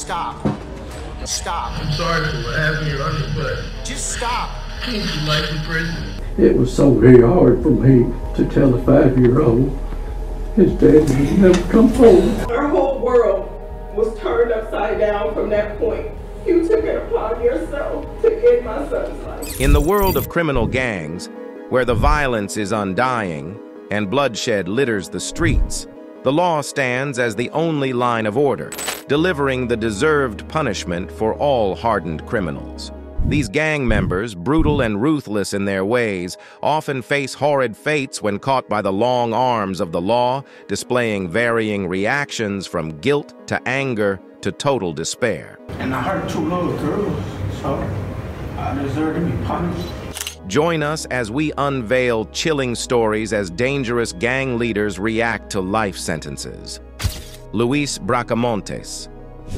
Stop. Stop. I'm sorry for what happened, Your Honor, but Just stop. can't you life in prison? It was so very hard for me to tell a 5-year-old his dad would never come home. Our whole world was turned upside down from that point. You took it upon yourself to end my son's life. In the world of criminal gangs, where the violence is undying and bloodshed litters the streets, the law stands as the only line of order, delivering the deserved punishment for all hardened criminals. These gang members, brutal and ruthless in their ways, often face horrid fates when caught by the long arms of the law, displaying varying reactions from guilt to anger to total despair. And I hurt 2 little girls, so I deserve to be punished. Join us as we unveil chilling stories as dangerous gang leaders react to life sentences. Luis Bracamontes.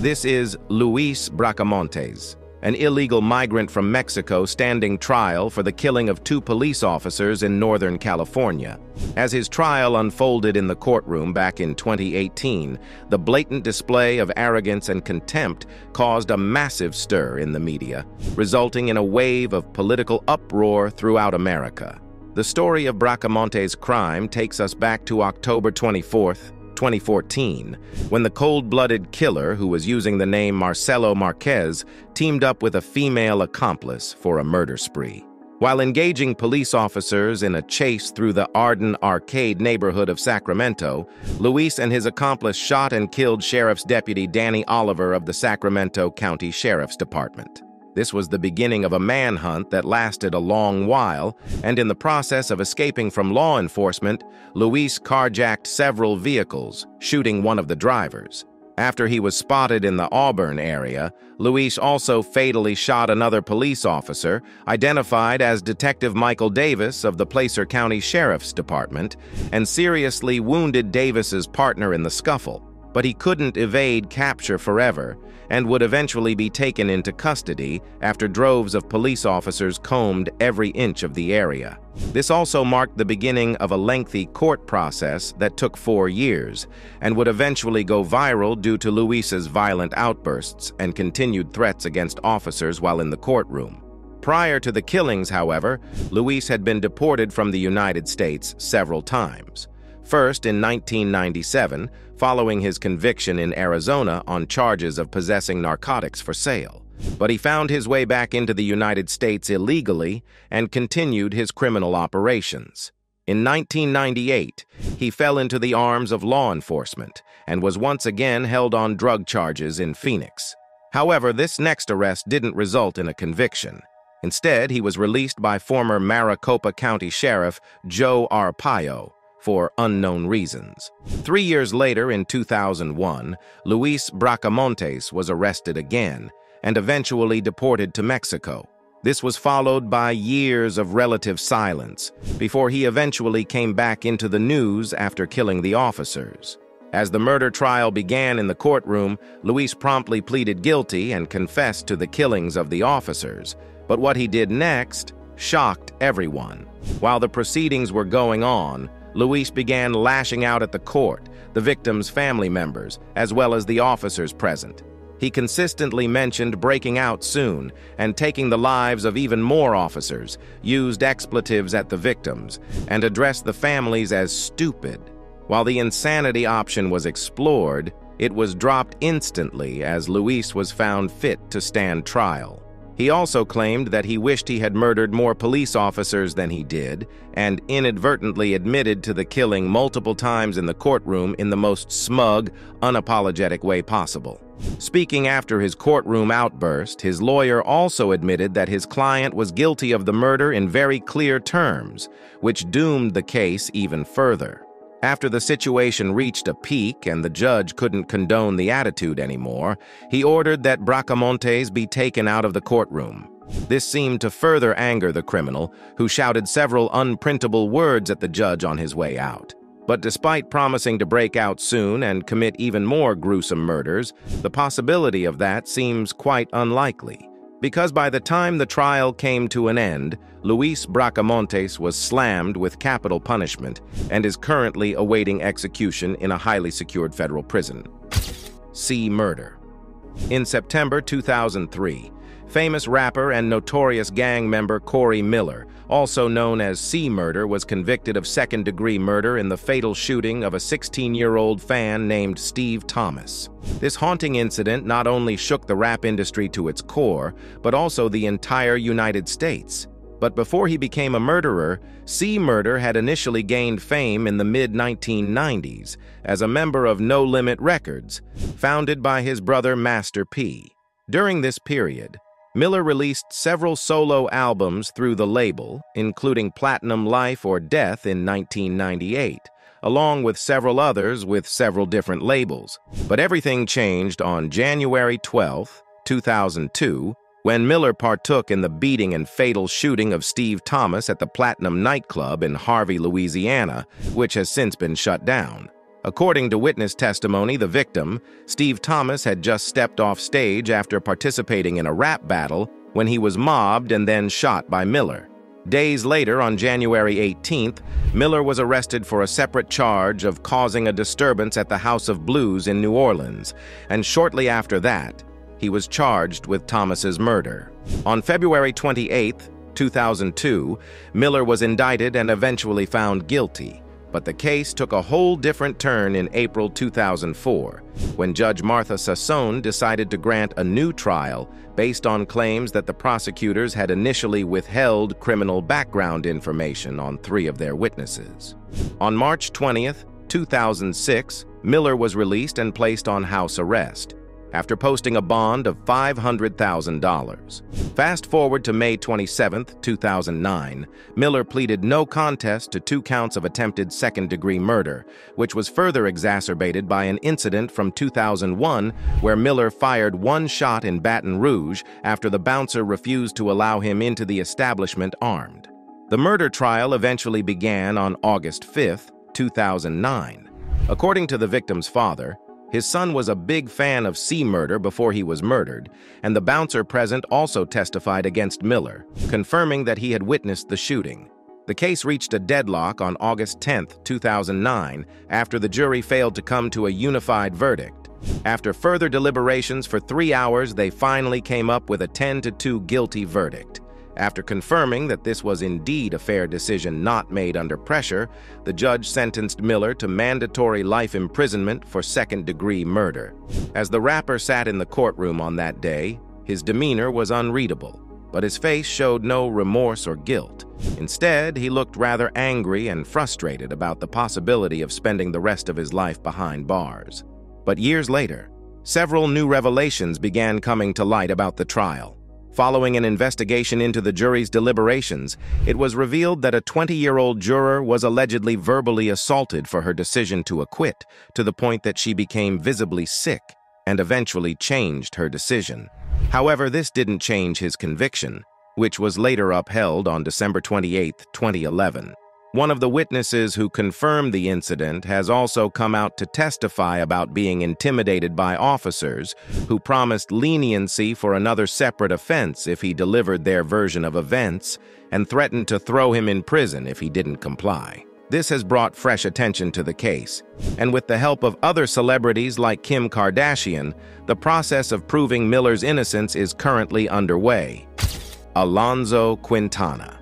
This is Luis Bracamontes, an illegal migrant from Mexico standing trial for the killing of 2 police officers in Northern California. As his trial unfolded in the courtroom back in 2018, the blatant display of arrogance and contempt caused a massive stir in the media, resulting in a wave of political uproar throughout America. The story of Bracamontes' crime takes us back to October 24th, 2014, when the cold-blooded killer, who was using the name Marcelo Marquez, teamed up with a female accomplice for a murder spree. While engaging police officers in a chase through the Arden Arcade neighborhood of Sacramento, Luis and his accomplice shot and killed Sheriff's Deputy Danny Oliver of the Sacramento County Sheriff's Department. This was the beginning of a manhunt that lasted a long while, and in the process of escaping from law enforcement, Luis carjacked several vehicles, shooting one of the drivers. After he was spotted in the Auburn area, Luis also fatally shot another police officer, identified as Detective Michael Davis of the Placer County Sheriff's Department, and seriously wounded Davis's partner in the scuffle. But he couldn't evade capture forever and would eventually be taken into custody after droves of police officers combed every inch of the area. This also marked the beginning of a lengthy court process that took 4 years and would eventually go viral due to Luis's violent outbursts and continued threats against officers while in the courtroom. Prior to the killings, however, Luis had been deported from the United States several times. First in 1997, following his conviction in Arizona on charges of possessing narcotics for sale. But he found his way back into the United States illegally and continued his criminal operations. In 1998, he fell into the arms of law enforcement and was once again held on drug charges in Phoenix. However, this next arrest didn't result in a conviction. Instead, he was released by former Maricopa County Sheriff Joe Arpaio for unknown reasons. 3 years later, in 2001, Luis Bracamontes was arrested again and eventually deported to Mexico. This was followed by years of relative silence before he eventually came back into the news after killing the officers. As the murder trial began in the courtroom, Luis promptly pleaded guilty and confessed to the killings of the officers. But what he did next shocked everyone. While the proceedings were going on, Luis began lashing out at the court, the victims' family members, as well as the officers present. He consistently mentioned breaking out soon and taking the lives of even more officers, used expletives at the victims, and addressed the families as stupid. While the insanity option was explored, it was dropped instantly as Luis was found fit to stand trial. He also claimed that he wished he had murdered more police officers than he did, and inadvertently admitted to the killing multiple times in the courtroom in the most smug, unapologetic way possible. Speaking after his courtroom outburst, his lawyer also admitted that his client was guilty of the murder in very clear terms, which doomed the case even further. After the situation reached a peak and the judge couldn't condone the attitude anymore, he ordered that Bracamontes be taken out of the courtroom. This seemed to further anger the criminal, who shouted several unprintable words at the judge on his way out. But despite promising to break out soon and commit even more gruesome murders, the possibility of that seems quite unlikely. Because by the time the trial came to an end, Luis Bracamontes was slammed with capital punishment and is currently awaiting execution in a highly secured federal prison. See murder. In September 2003, famous rapper and notorious gang member Corey Miller, also known as C-Murder, was convicted of second-degree murder in the fatal shooting of a 16-year-old fan named Steve Thomas. This haunting incident not only shook the rap industry to its core, but also the entire United States. But before he became a murderer, C-Murder had initially gained fame in the mid-1990s as a member of No Limit Records, founded by his brother Master P. During this period, Miller released several solo albums through the label, including Platinum Life or Death in 1998, along with several others with several different labels. But everything changed on January 12, 2002, when Miller partook in the beating and fatal shooting of Steve Thomas at the Platinum nightclub in Harvey, Louisiana, which has since been shut down. According to witness testimony, the victim, Steve Thomas, had just stepped off stage after participating in a rap battle when he was mobbed and then shot by Miller. Days later, on January 18th, Miller was arrested for a separate charge of causing a disturbance at the House of Blues in New Orleans, and shortly after that, he was charged with Thomas's murder. On February 28, 2002, Miller was indicted and eventually found guilty. But the case took a whole different turn in April 2004, when Judge Martha Sassoon decided to grant a new trial based on claims that the prosecutors had initially withheld criminal background information on 3 of their witnesses. On March 20, 2006, Miller was released and placed on house arrest, after posting a bond of $500,000. Fast forward to May 27, 2009, Miller pleaded no contest to 2 counts of attempted second-degree murder, which was further exacerbated by an incident from 2001 where Miller fired 1 shot in Baton Rouge after the bouncer refused to allow him into the establishment armed. The murder trial eventually began on August 5, 2009. According to the victim's father, his son was a big fan of C-Murder before he was murdered, and the bouncer present also testified against Miller, confirming that he had witnessed the shooting. The case reached a deadlock on August 10, 2009, after the jury failed to come to a unified verdict. After further deliberations for 3 hours, they finally came up with a 10-2 guilty verdict. After confirming that this was indeed a fair decision not made under pressure, the judge sentenced Miller to mandatory life imprisonment for second-degree murder. As the rapper sat in the courtroom on that day, his demeanor was unreadable, but his face showed no remorse or guilt. Instead, he looked rather angry and frustrated about the possibility of spending the rest of his life behind bars. But years later, several new revelations began coming to light about the trial. Following an investigation into the jury's deliberations, it was revealed that a 20-year-old juror was allegedly verbally assaulted for her decision to acquit, to the point that she became visibly sick and eventually changed her decision. However, this didn't change his conviction, which was later upheld on December 28, 2011. One of the witnesses who confirmed the incident has also come out to testify about being intimidated by officers who promised leniency for another separate offense if he delivered their version of events and threatened to throw him in prison if he didn't comply. This has brought fresh attention to the case, and with the help of other celebrities like Kim Kardashian, the process of proving Miller's innocence is currently underway. Alonzo Quintana.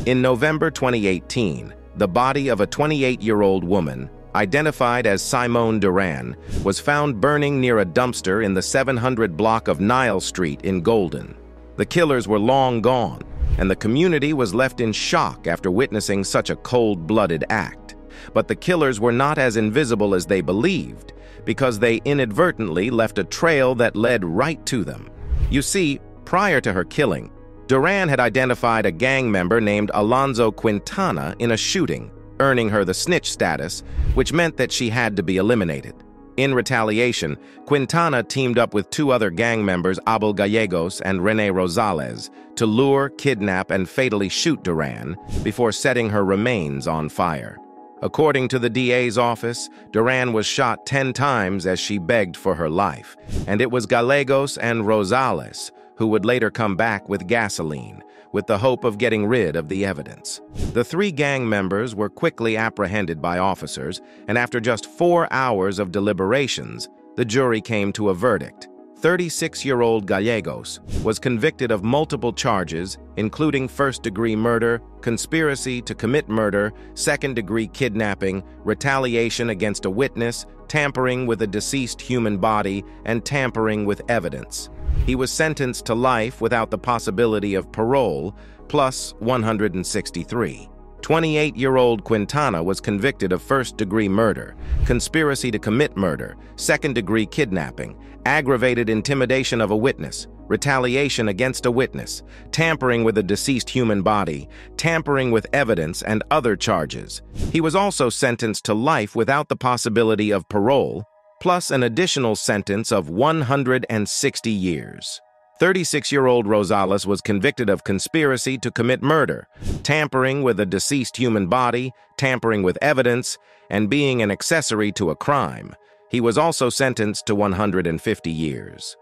In November 2018, the body of a 28-year-old woman, identified as Simone Duran, was found burning near a dumpster in the 700 block of Nile Street in Golden. The killers were long gone, and the community was left in shock after witnessing such a cold-blooded act. But the killers were not as invisible as they believed, because they inadvertently left a trail that led right to them. You see, prior to her killing, Duran had identified a gang member named Alonzo Quintana in a shooting, earning her the snitch status, which meant that she had to be eliminated. In retaliation, Quintana teamed up with 2 other gang members, Abel Gallegos and Rene Rosales, to lure, kidnap, and fatally shoot Duran before setting her remains on fire. According to the DA's office, Duran was shot 10 times as she begged for her life, and it was Gallegos and Rosales who would later come back with gasoline, with the hope of getting rid of the evidence. The 3 gang members were quickly apprehended by officers, and after just 4 hours of deliberations, the jury came to a verdict: 36-year-old Gallegos was convicted of multiple charges, including first-degree murder, conspiracy to commit murder, second-degree kidnapping, retaliation against a witness, tampering with a deceased human body, and tampering with evidence. He was sentenced to life without the possibility of parole, plus 163. 28-year-old Quintana was convicted of first-degree murder, conspiracy to commit murder, second-degree kidnapping, aggravated intimidation of a witness, retaliation against a witness, tampering with a deceased human body, tampering with evidence, and other charges. He was also sentenced to life without the possibility of parole, plus an additional sentence of 160 years. 36-year-old Rosales was convicted of conspiracy to commit murder, tampering with a deceased human body, tampering with evidence, and being an accessory to a crime. He was also sentenced to 150 years.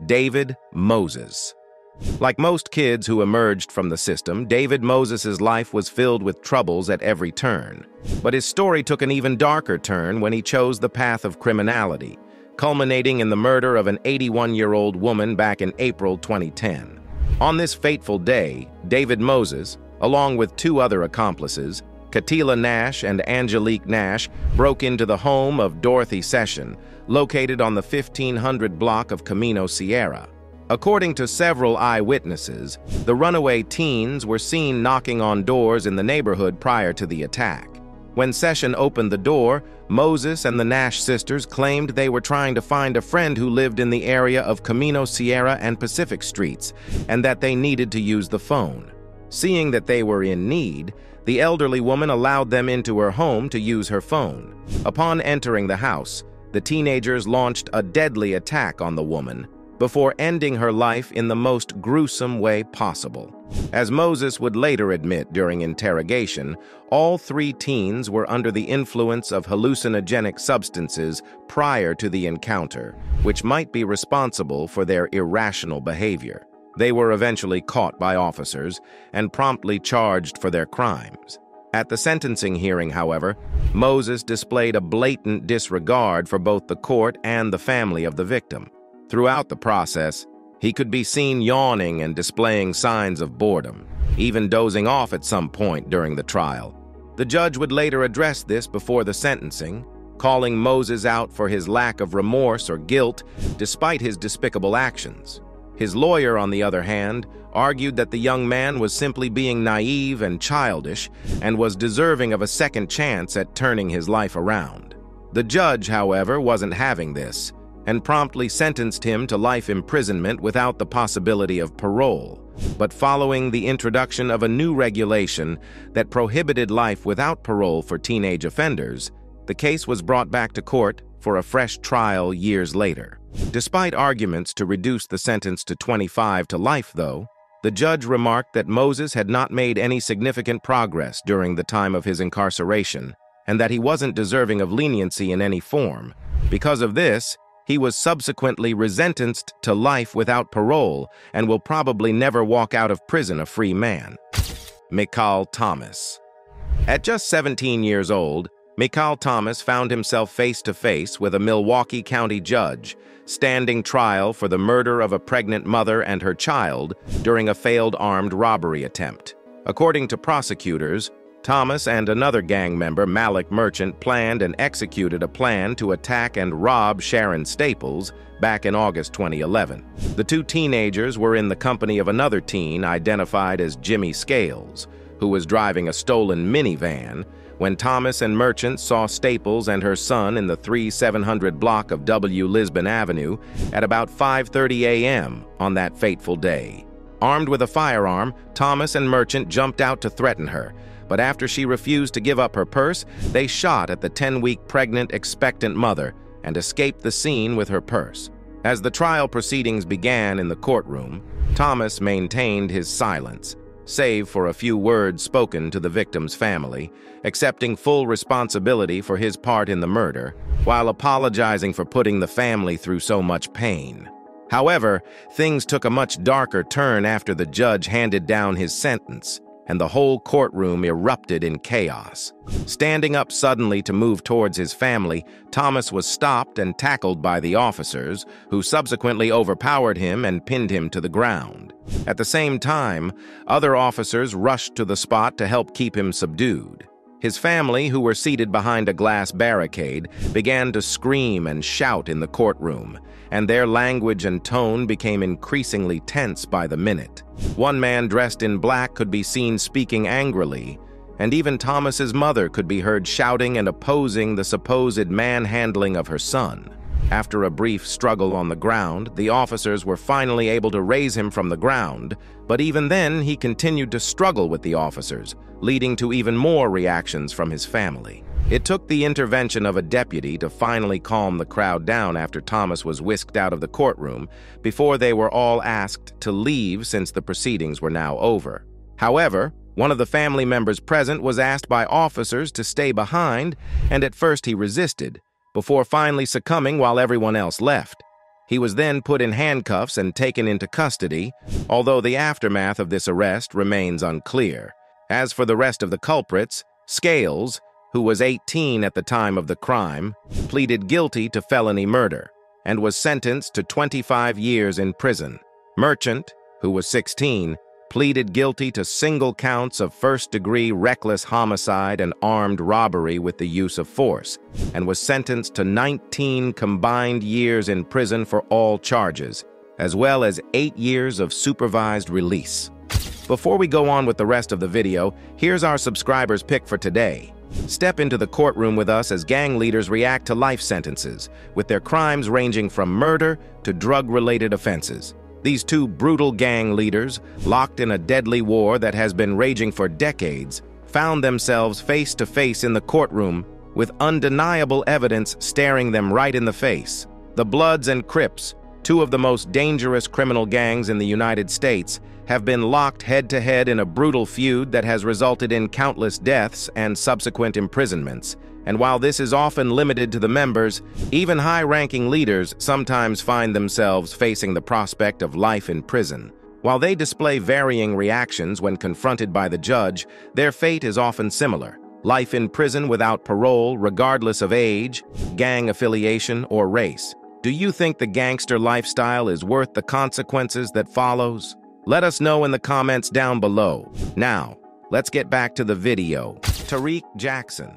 David Moses. Like most kids who emerged from the system, David Moses's life was filled with troubles at every turn. But his story took an even darker turn when he chose the path of criminality, culminating in the murder of an 81-year-old woman back in April 2010. On this fateful day, David Moses, along with two other accomplices, Katila Nash and Angelique Nash, broke into the home of Dorothy Session, located on the 1500 block of Camino Sierra. According to several eyewitnesses, the runaway teens were seen knocking on doors in the neighborhood prior to the attack. When Session opened the door, Moses and the Nash sisters claimed they were trying to find a friend who lived in the area of Camino Sierra and Pacific Streets, and that they needed to use the phone. Seeing that they were in need, the elderly woman allowed them into her home to use her phone. Upon entering the house, the teenagers launched a deadly attack on the woman, before ending her life in the most gruesome way possible. As Moses would later admit during interrogation, all three teens were under the influence of hallucinogenic substances prior to the encounter, which might be responsible for their irrational behavior. They were eventually caught by officers and promptly charged for their crimes. At the sentencing hearing, however, Moses displayed a blatant disregard for both the court and the family of the victim. Throughout the process, he could be seen yawning and displaying signs of boredom, even dozing off at some point during the trial. The judge would later address this before the sentencing, calling Moses out for his lack of remorse or guilt despite his despicable actions. His lawyer, on the other hand, argued that the young man was simply being naive and childish and was deserving of a second chance at turning his life around. The judge, however, wasn't having this, and promptly sentenced him to life imprisonment without the possibility of parole. But following the introduction of a new regulation that prohibited life without parole for teenage offenders, the case was brought back to court for a fresh trial years later. Despite arguments to reduce the sentence to 25 to life, though, the judge remarked that Moses had not made any significant progress during the time of his incarceration, and that he wasn't deserving of leniency in any form. Because of this, he was subsequently resentenced to life without parole and will probably never walk out of prison a free man. Mikal Thomas. At just 17 years old, Mikal Thomas found himself face-to-face with a Milwaukee County judge, standing trial for the murder of a pregnant mother and her child during a failed armed robbery attempt. According to prosecutors, Thomas and another gang member, Malik Merchant, planned and executed a plan to attack and rob Sharon Staples back in August 2011. The two teenagers were in the company of another teen identified as Jimmy Scales, who was driving a stolen minivan, when Thomas and Merchant saw Staples and her son in the 3700 block of W. Lisbon Avenue at about 5:30 a.m. on that fateful day. Armed with a firearm, Thomas and Merchant jumped out to threaten her, but after she refused to give up her purse, they shot at the 10-week pregnant expectant mother and escaped the scene with her purse. As the trial proceedings began in the courtroom, Thomas maintained his silence, save for a few words spoken to the victim's family, accepting full responsibility for his part in the murder, while apologizing for putting the family through so much pain. However, things took a much darker turn after the judge handed down his sentence. and the whole courtroom erupted in chaos. Standing up suddenly to move towards his family, Thomas was stopped and tackled by the officers, who subsequently overpowered him and pinned him to the ground. At the same time, other officers rushed to the spot to help keep him subdued. His family, who were seated behind a glass barricade, began to scream and shout in the courtroom, and their language and tone became increasingly tense by the minute. One man dressed in black could be seen speaking angrily, and even Thomas's mother could be heard shouting and opposing the supposed manhandling of her son. After a brief struggle on the ground, the officers were finally able to raise him from the ground, but even then he continued to struggle with the officers, leading to even more reactions from his family. It took the intervention of a deputy to finally calm the crowd down after Thomas was whisked out of the courtroom, before they were all asked to leave since the proceedings were now over. However, one of the family members present was asked by officers to stay behind, and at first he resisted, before finally succumbing while everyone else left. He was then put in handcuffs and taken into custody, although the aftermath of this arrest remains unclear. As for the rest of the culprits, Scales, who was 18 at the time of the crime, pleaded guilty to felony murder and was sentenced to 25 years in prison. Merchant, who was 16, pleaded guilty to single counts of first-degree reckless homicide and armed robbery with the use of force, and was sentenced to 19 combined years in prison for all charges, as well as 8 years of supervised release. Before we go on with the rest of the video, here's our subscribers' pick for today. Step into the courtroom with us as gang leaders react to life sentences, with their crimes ranging from murder to drug-related offenses. These two brutal gang leaders, locked in a deadly war that has been raging for decades, found themselves face to face in the courtroom with undeniable evidence staring them right in the face. The Bloods and Crips, two of the most dangerous criminal gangs in the United States, have been locked head-to-head in a brutal feud that has resulted in countless deaths and subsequent imprisonments. And while this is often limited to the members, even high-ranking leaders sometimes find themselves facing the prospect of life in prison. While they display varying reactions when confronted by the judge, their fate is often similar: life in prison without parole, regardless of age, gang affiliation, or race. Do you think the gangster lifestyle is worth the consequences that follows? Let us know in the comments down below. Now, let's get back to the video. Tariq Jackson.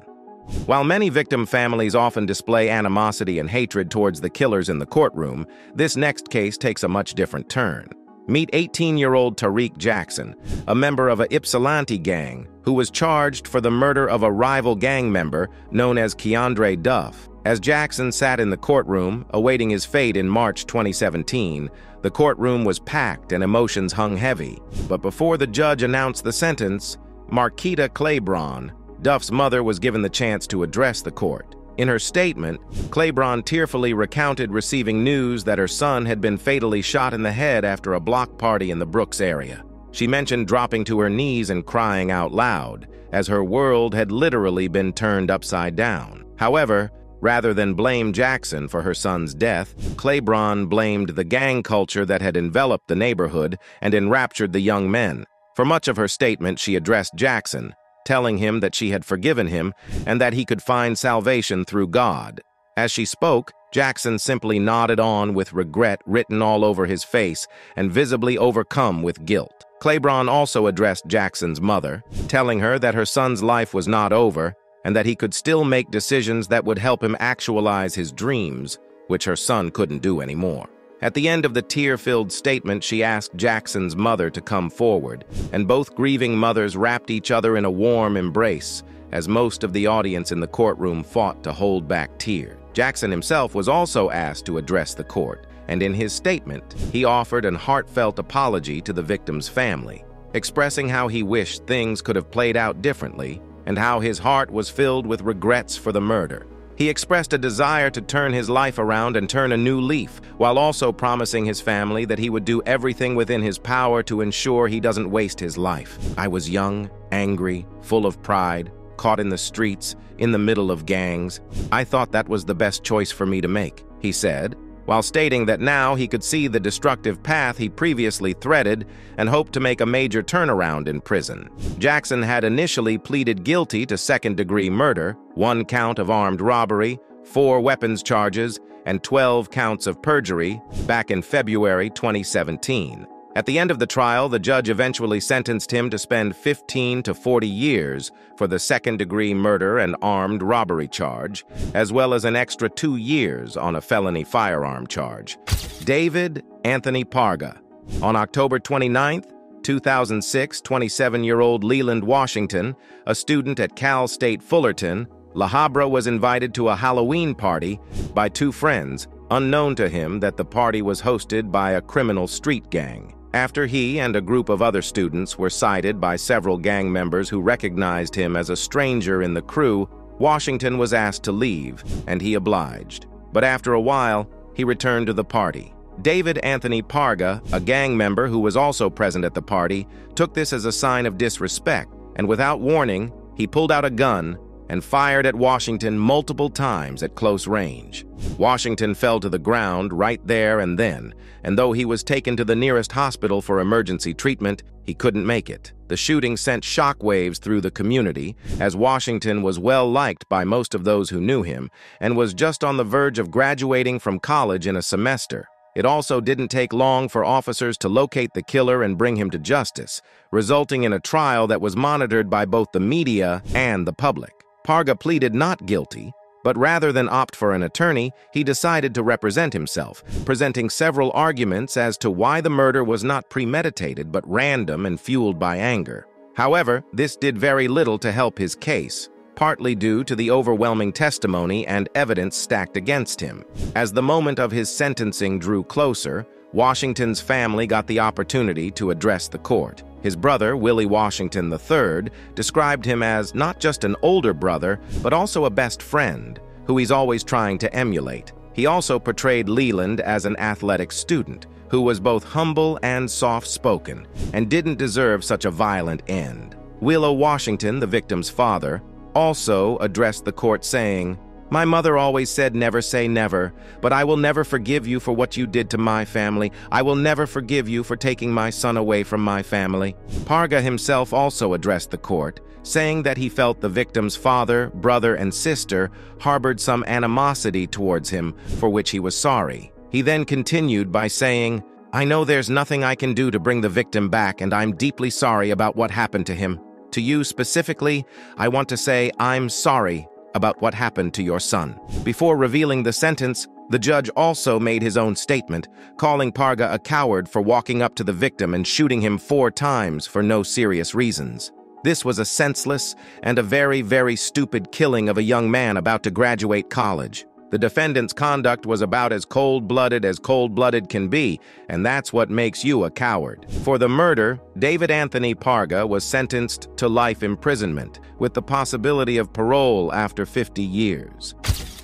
While many victim families often display animosity and hatred towards the killers in the courtroom, this next case takes a much different turn. Meet 18-year-old Tariq Jackson, a member of a Ypsilanti gang, who was charged for the murder of a rival gang member known as Keandre Duff. As Jackson sat in the courtroom, awaiting his fate in March 2017, the courtroom was packed and emotions hung heavy. But before the judge announced the sentence, Marquita Claiborne, Duff's mother, was given the chance to address the court. In her statement, Claiborne tearfully recounted receiving news that her son had been fatally shot in the head after a block party in the Brooks area. She mentioned dropping to her knees and crying out loud, as her world had literally been turned upside down. However, rather than blame Jackson for her son's death, Claiborne blamed the gang culture that had enveloped the neighborhood and enraptured the young men. For much of her statement, she addressed Jackson, telling him that she had forgiven him and that he could find salvation through God. As she spoke, Jackson simply nodded on with regret written all over his face and visibly overcome with guilt. Claiborne also addressed Jackson's mother, telling her that her son's life was not over and that he could still make decisions that would help him actualize his dreams, which her son couldn't do anymore. At the end of the tear-filled statement, she asked Jackson's mother to come forward, and both grieving mothers wrapped each other in a warm embrace, as most of the audience in the courtroom fought to hold back tears. Jackson himself was also asked to address the court, and in his statement, he offered an heartfelt apology to the victim's family, expressing how he wished things could have played out differently and how his heart was filled with regrets for the murder. He expressed a desire to turn his life around and turn a new leaf, while also promising his family that he would do everything within his power to ensure he doesn't waste his life. "I was young, angry, full of pride, caught in the streets, in the middle of gangs. I thought that was the best choice for me to make," he said, while stating that now he could see the destructive path he previously threaded and hoped to make a major turnaround in prison. Jackson had initially pleaded guilty to second-degree murder, 1 count of armed robbery, 4 weapons charges, and 12 counts of perjury back in February 2017. At the end of the trial, the judge eventually sentenced him to spend 15 to 40 years for the second-degree murder and armed robbery charge, as well as an extra 2 years on a felony firearm charge. David Anthony Parga. On October 29, 2006, 27-year-old Leland Washington, a student at Cal State Fullerton, La Habra, was invited to a Halloween party by 2 friends, unknown to him that the party was hosted by a criminal street gang. After he and a group of other students were cited by several gang members who recognized him as a stranger in the crew, Washington was asked to leave, and he obliged. But after a while, he returned to the party. David Anthony Parga, a gang member who was also present at the party, took this as a sign of disrespect, and without warning, he pulled out a gun and fired at Washington multiple times at close range. Washington fell to the ground right there and then, and though he was taken to the nearest hospital for emergency treatment, he couldn't make it. The shooting sent shockwaves through the community, as Washington was well liked by most of those who knew him, and was just on the verge of graduating from college in a semester. It also didn't take long for officers to locate the killer and bring him to justice, resulting in a trial that was monitored by both the media and the public. Parga pleaded not guilty, but rather than opt for an attorney, he decided to represent himself, presenting several arguments as to why the murder was not premeditated but random and fueled by anger. However, this did very little to help his case, partly due to the overwhelming testimony and evidence stacked against him. As the moment of his sentencing drew closer, Washington's family got the opportunity to address the court. His brother, Willie Washington III, described him as not just an older brother, but also a best friend, who he's always trying to emulate. He also portrayed Leland as an athletic student, who was both humble and soft-spoken, and didn't deserve such a violent end. Willow Washington, the victim's father, also addressed the court saying, "My mother always said never say never, but I will never forgive you for what you did to my family. I will never forgive you for taking my son away from my family." Parga himself also addressed the court, saying that he felt the victim's father, brother, and sister harbored some animosity towards him, for which he was sorry. He then continued by saying, "I know there's nothing I can do to bring the victim back, and I'm deeply sorry about what happened to him. To you specifically, I want to say I'm sorry about what happened to your son." Before revealing the sentence, the judge also made his own statement, calling Parga a coward for walking up to the victim and shooting him 4 times for no serious reasons. This was a senseless and a very, very stupid killing of a young man about to graduate college. The defendant's conduct was about as cold-blooded can be, and that's what makes you a coward. For the murder, David Anthony Parga was sentenced to life imprisonment, with the possibility of parole after 50 years.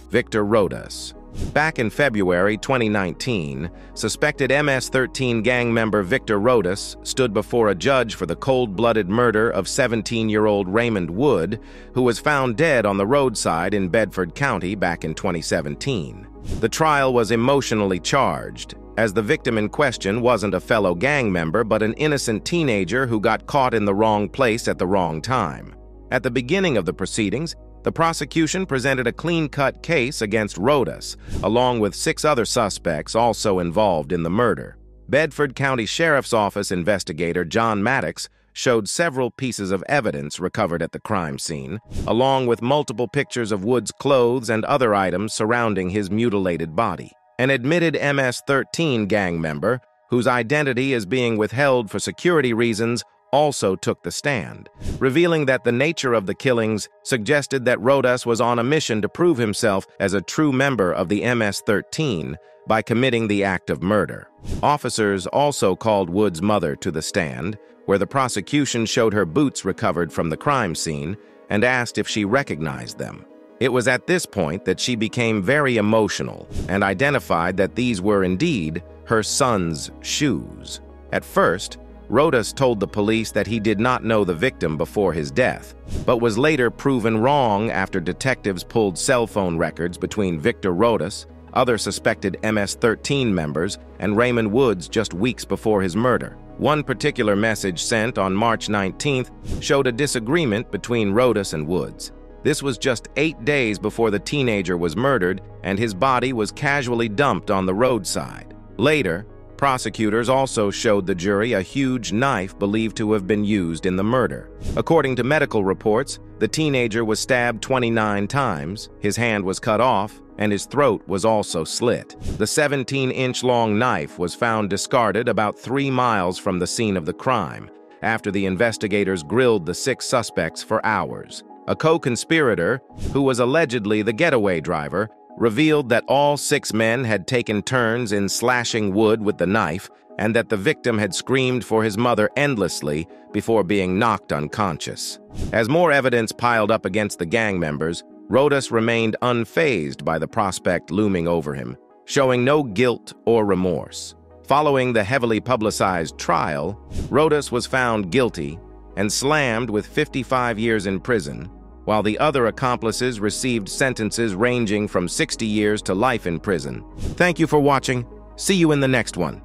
Victor Rodas. Back in February 2019, suspected MS-13 gang member Victor Rodas stood before a judge for the cold-blooded murder of 17-year-old Raymond Wood, who was found dead on the roadside in Bedford County back in 2017. The trial was emotionally charged, as the victim in question wasn't a fellow gang member but an innocent teenager who got caught in the wrong place at the wrong time. At the beginning of the proceedings, the prosecution presented a clean-cut case against Rodas, along with 6 other suspects also involved in the murder. Bedford County Sheriff's Office investigator John Maddox showed several pieces of evidence recovered at the crime scene, along with multiple pictures of Wood's clothes and other items surrounding his mutilated body. An admitted MS-13 gang member, whose identity is being withheld for security reasons, also took the stand, revealing that the nature of the killings suggested that Rodas was on a mission to prove himself as a true member of the MS-13 by committing the act of murder. Officers also called Wood's mother to the stand, where the prosecution showed her boots recovered from the crime scene and asked if she recognized them. It was at this point that she became very emotional and identified that these were indeed her son's shoes. At first, Rodas told the police that he did not know the victim before his death, but was later proven wrong after detectives pulled cell phone records between Victor Rodas, other suspected MS-13 members, and Raymond Woods just weeks before his murder. One particular message sent on March 19th showed a disagreement between Rodas and Woods. This was just 8 days before the teenager was murdered, and his body was casually dumped on the roadside. Later, prosecutors also showed the jury a huge knife believed to have been used in the murder. According to medical reports, the teenager was stabbed 29 times, his hand was cut off, and his throat was also slit. The 17-inch-long knife was found discarded about 3 miles from the scene of the crime, after the investigators grilled the 6 suspects for hours. A co-conspirator, who was allegedly the getaway driver, revealed that all 6 men had taken turns in slashing Wood with the knife and that the victim had screamed for his mother endlessly before being knocked unconscious. As more evidence piled up against the gang members, Rodas remained unfazed by the prospect looming over him, showing no guilt or remorse. Following the heavily publicized trial, Rodas was found guilty and slammed with 55 years in prison, while the other accomplices received sentences ranging from 60 years to life in prison. Thank you for watching. See you in the next one.